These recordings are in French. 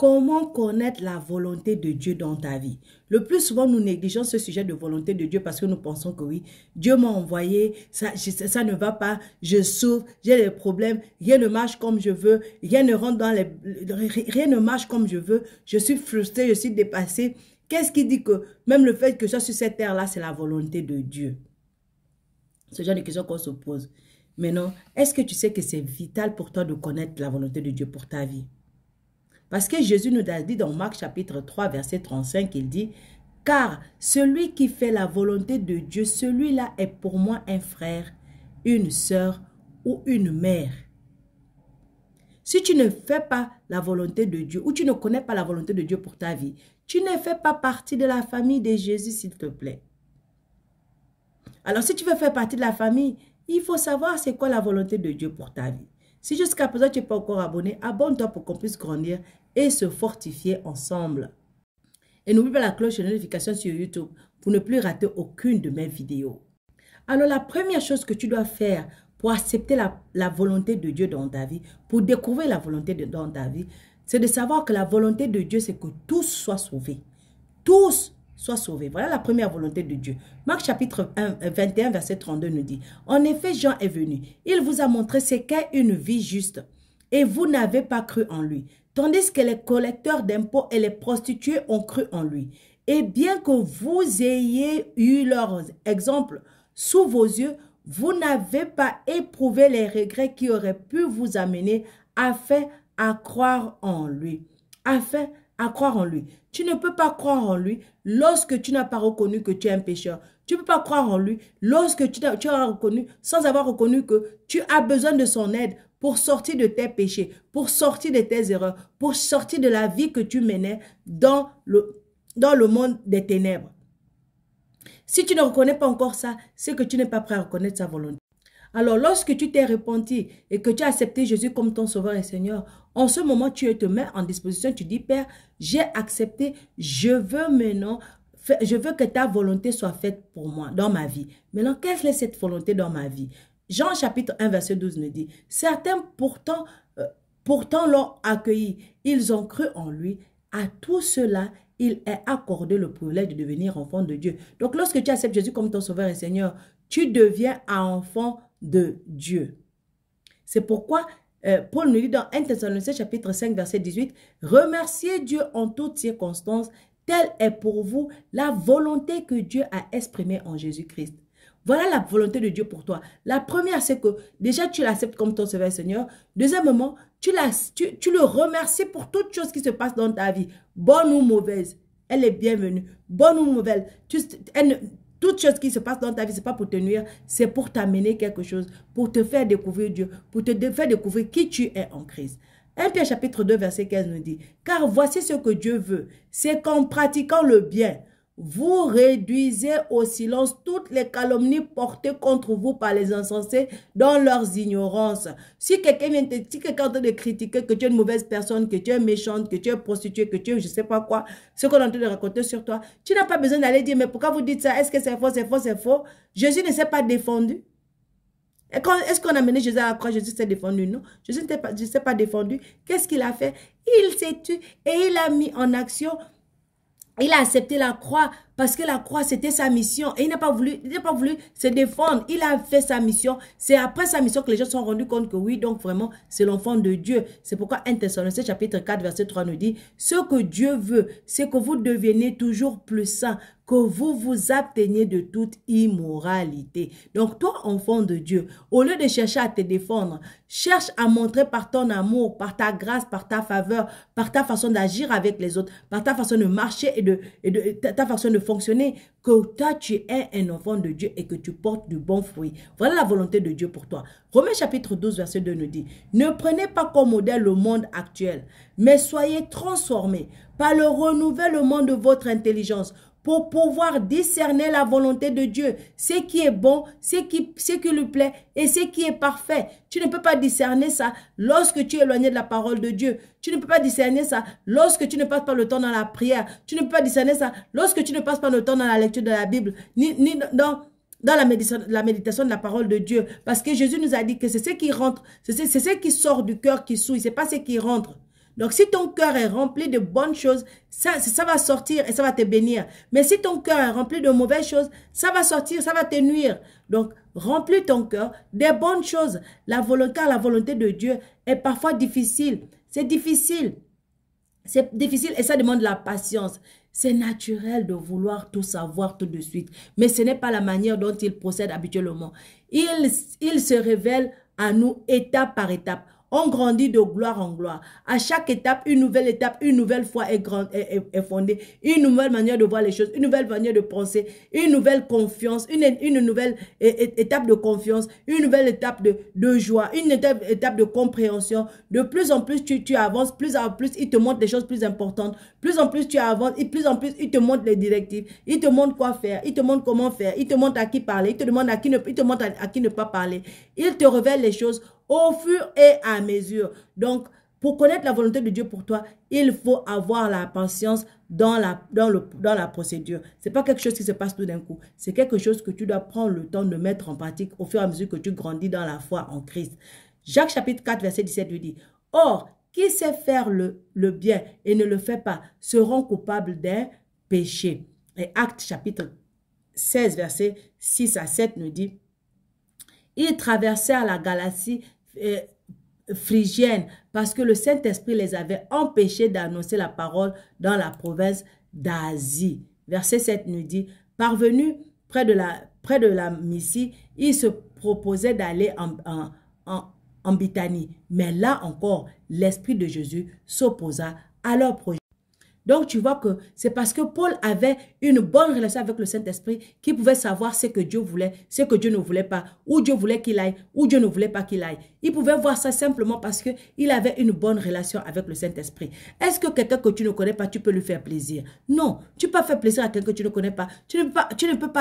Comment connaître la volonté de Dieu dans ta vie? Le plus souvent, nous négligeons ce sujet de volonté de Dieu parce que nous pensons que oui, Dieu m'a envoyé, ça ne va pas, je souffre, j'ai des problèmes, rien ne marche comme je veux, rien ne rentre dans rien ne marche comme je veux, je suis frustré, je suis dépassé. Qu'est-ce qui dit que même le fait que je sois sur cette terre-là, c'est la volonté de Dieu? Ce genre de questions qu'on se pose. Mais non, est-ce que tu sais que c'est vital pour toi de connaître la volonté de Dieu pour ta vie? Parce que Jésus nous a dit dans Marc chapitre 3, verset 35, il dit, « Car celui qui fait la volonté de Dieu, celui-là est pour moi un frère, une sœur ou une mère. » Si tu ne fais pas la volonté de Dieu ou tu ne connais pas la volonté de Dieu pour ta vie, tu ne fais pas partie de la famille de Jésus, s'il te plaît. Alors, si tu veux faire partie de la famille, il faut savoir c'est quoi la volonté de Dieu pour ta vie. Si jusqu'à présent tu n'es pas encore abonné, abonne-toi pour qu'on puisse grandir et se fortifier ensemble. Et n'oublie pas la cloche de notification sur YouTube pour ne plus rater aucune de mes vidéos. Alors la première chose que tu dois faire pour accepter la volonté de Dieu dans ta vie, pour découvrir la volonté dans ta vie, c'est de savoir que la volonté de Dieu, c'est que tous soient sauvés. Tous soient sauvés. Voilà la première volonté de Dieu. Marc chapitre 21, verset 32 nous dit, « En effet, Jean est venu. Il vous a montré ce qu'est une vie juste. Et vous n'avez pas cru en lui. Tandis que les collecteurs d'impôts et les prostituées ont cru en lui. Et bien que vous ayez eu leur exemple sous vos yeux, vous n'avez pas éprouvé les regrets qui auraient pu vous amener afin à croire en lui. » Afin à croire en lui. Tu ne peux pas croire en lui lorsque tu n'as pas reconnu que tu es un pécheur. Tu ne peux pas croire en lui lorsque tu as reconnu, sans avoir reconnu que tu as besoin de son aide pour sortir de tes péchés, pour sortir de tes erreurs, pour sortir de la vie que tu menais dans le monde des ténèbres. Si tu ne reconnais pas encore ça, c'est que tu n'es pas prêt à reconnaître sa volonté. Alors, lorsque tu t'es repenti et que tu as accepté Jésus comme ton sauveur et Seigneur, en ce moment, tu te mets en disposition, tu dis, Père, j'ai accepté, je veux maintenant, je veux que ta volonté soit faite pour moi, dans ma vie. Maintenant, quelle est cette volonté dans ma vie? Jean chapitre 1, verset 12 nous dit, « Certains pourtant l'ont accueilli, ils ont cru en lui, à tout cela, il est accordé le privilège de devenir enfant de Dieu. » Donc, lorsque tu acceptes Jésus comme ton sauveur et Seigneur, tu deviens un enfant de Dieu. C'est pourquoi Paul nous dit dans 1 Thessaloniciens chapitre 5 verset 18, « Remerciez Dieu en toutes circonstances, telle est pour vous la volonté que Dieu a exprimée en Jésus-Christ. » Voilà la volonté de Dieu pour toi. La première, c'est que déjà tu l'acceptes comme ton sauveur Seigneur. Deuxièmement, tu le remercies pour toutes choses qui se passent dans ta vie, bonne ou mauvaise. Elle est bienvenue, bonne ou mauvaise. Toute chose qui se passe dans ta vie, ce n'est pas pour te nuire, c'est pour t'amener quelque chose, pour te faire découvrir Dieu, pour te faire découvrir qui tu es en Christ. 1 Pierre chapitre 2 verset 15 nous dit, « Car voici ce que Dieu veut, c'est qu'en pratiquant le bien, vous réduisez au silence toutes les calomnies portées contre vous par les insensés dans leurs ignorances. » Si quelqu'un est en train de critiquer que tu es une mauvaise personne, que tu es méchante, que tu es prostituée, que tu es je ne sais pas quoi, ce qu'on est en train de raconter sur toi, tu n'as pas besoin d'aller dire, mais pourquoi vous dites ça? Est-ce que c'est faux, c'est faux, c'est faux? Jésus ne s'est pas défendu. Est-ce qu'on a mené Jésus à la croix? Jésus s'est défendu? Non. Jésus ne s'est pas défendu. Qu'est-ce qu'il a fait? Il s'est tué et il a mis en action. Il a accepté la croix parce que la croix, c'était sa mission. Et il n'a pas voulu se défendre. Il a fait sa mission. C'est après sa mission que les gens se sont rendus compte que oui, donc vraiment, c'est l'enfant de Dieu. C'est pourquoi 1 Thessaloniciens chapitre 4, verset 3 nous dit, « Ce que Dieu veut, c'est que vous deveniez toujours plus saints, que vous vous absteniez de toute immoralité. » Donc toi, enfant de Dieu, au lieu de chercher à te défendre, cherche à montrer par ton amour, par ta grâce, par ta faveur, par ta façon d'agir avec les autres, par ta façon de marcher et ta façon de fonctionner, que toi tu es un enfant de Dieu et que tu portes du bon fruit. Voilà la volonté de Dieu pour toi. Romains chapitre 12 verset 2 nous dit, « Ne prenez pas comme modèle le monde actuel, mais soyez transformés par le renouvellement de votre intelligence pour pouvoir discerner la volonté de Dieu, ce qui est bon, ce qui lui plaît et ce qui est parfait. » Tu ne peux pas discerner ça lorsque tu es éloigné de la parole de Dieu. Tu ne peux pas discerner ça lorsque tu ne passes pas le temps dans la prière. Tu ne peux pas discerner ça lorsque tu ne passes pas le temps dans la lecture de la Bible, ni dans la méditation de la parole de Dieu. Parce que Jésus nous a dit que c'est ce qui rentre, c'est ce qui sort du cœur qui souille, c'est pas ce qui rentre. Donc, si ton cœur est rempli de bonnes choses, ça va sortir et ça va te bénir. Mais si ton cœur est rempli de mauvaises choses, ça va sortir, ça va te nuire. Donc, remplis ton cœur des bonnes choses. La volonté de Dieu est parfois difficile. C'est difficile. C'est difficile et ça demande de la patience. C'est naturel de vouloir tout savoir tout de suite. Mais ce n'est pas la manière dont il procède habituellement. Il se révèle à nous étape par étape. On grandit de gloire en gloire. À chaque étape, une nouvelle foi est fondée. Une nouvelle manière de voir les choses, une nouvelle manière de penser, une nouvelle confiance, une nouvelle étape de confiance, une nouvelle étape de joie, une étape de compréhension. De plus en plus, tu avances, plus en plus, il te montre des choses plus importantes. Plus en plus, tu avances, et plus en plus, il te montre les directives. Il te montre quoi faire, il te montre comment faire, il te montre à qui parler, il te montre à qui ne pas parler. Il te révèle les choses au fur et à mesure. Donc, pour connaître la volonté de Dieu pour toi, il faut avoir la patience dans la procédure. Ce n'est pas quelque chose qui se passe tout d'un coup. C'est quelque chose que tu dois prendre le temps de mettre en pratique au fur et à mesure que tu grandis dans la foi en Christ. Jacques chapitre 4, verset 17 lui dit, « Or, qui sait faire le bien et ne le fait pas, seront coupables d'un péché. » Et Actes chapitre 16, verset 6 à 7 nous dit, « Ils traversèrent la Galatie phrygienne parce que le Saint-Esprit les avait empêchés d'annoncer la parole dans la province d'Asie. » Verset 7 nous dit, « Parvenus près de la Mysie, ils se proposaient d'aller en Bithanie. Mais là encore, l'Esprit de Jésus s'opposa à leur projet. » Donc, tu vois que c'est parce que Paul avait une bonne relation avec le Saint-Esprit qu'il pouvait savoir ce que Dieu voulait, ce que Dieu ne voulait pas, où Dieu voulait qu'il aille, où Dieu ne voulait pas qu'il aille. Il pouvait voir ça simplement parce qu'il avait une bonne relation avec le Saint-Esprit. Est-ce que quelqu'un que tu ne connais pas, tu peux lui faire plaisir? Non, tu peux pas faire plaisir à quelqu'un que tu ne connais pas. Tu ne peux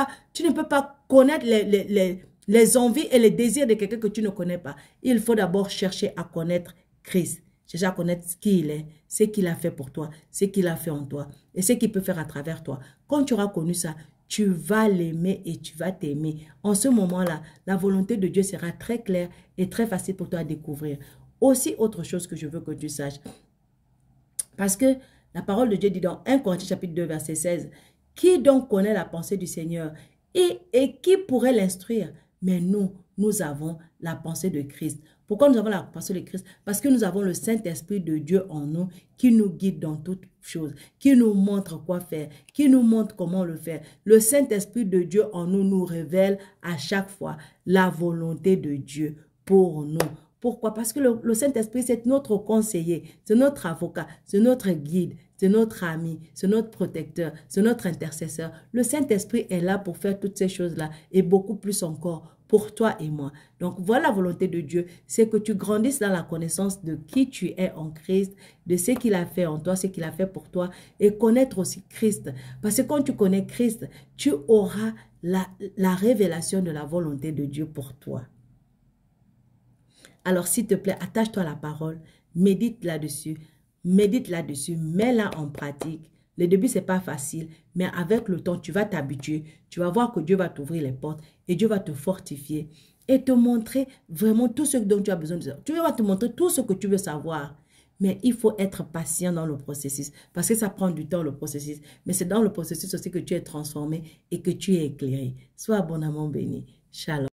pas connaître les envies et les désirs de quelqu'un que tu ne connais pas. Il faut d'abord chercher à connaître Christ. Chercher à connaître qui il est, ce qu'il a fait pour toi, ce qu'il a fait en toi et ce qu'il peut faire à travers toi. Quand tu auras connu ça, tu vas l'aimer et tu vas t'aimer. En ce moment-là, la volonté de Dieu sera très claire et très facile pour toi à découvrir. Aussi, autre chose que je veux que tu saches. Parce que la parole de Dieu dit dans 1 Corinthiens chapitre 2, verset 16, « Qui donc connaît la pensée du Seigneur et qui pourrait l'instruire? Mais nous avons la pensée de Christ. » Pourquoi nous avons la pensée de Christ? Parce que nous avons le Saint-Esprit de Dieu en nous qui nous guide dans toutes choses, qui nous montre quoi faire, qui nous montre comment le faire. Le Saint-Esprit de Dieu en nous nous révèle à chaque fois la volonté de Dieu pour nous. Pourquoi? Parce que le Saint-Esprit, c'est notre conseiller, c'est notre avocat, c'est notre guide, c'est notre ami, c'est notre protecteur, c'est notre intercesseur. Le Saint-Esprit est là pour faire toutes ces choses-là et beaucoup plus encore pour toi et moi. Donc, voilà la volonté de Dieu, c'est que tu grandisses dans la connaissance de qui tu es en Christ, de ce qu'il a fait en toi, ce qu'il a fait pour toi, et connaître aussi Christ. Parce que quand tu connais Christ, tu auras la révélation de la volonté de Dieu pour toi. Alors, s'il te plaît, attache-toi à la parole, médite là-dessus, mets-la en pratique. Le début, ce n'est pas facile, mais avec le temps, tu vas t'habituer. Tu vas voir que Dieu va t'ouvrir les portes et Dieu va te fortifier et te montrer vraiment tout ce dont tu as besoin de savoir. Dieu va te montrer tout ce que tu veux savoir. Mais il faut être patient dans le processus parce que ça prend du temps, le processus. Mais c'est dans le processus aussi que tu es transformé et que tu es éclairé. Sois abondamment béni. Shalom.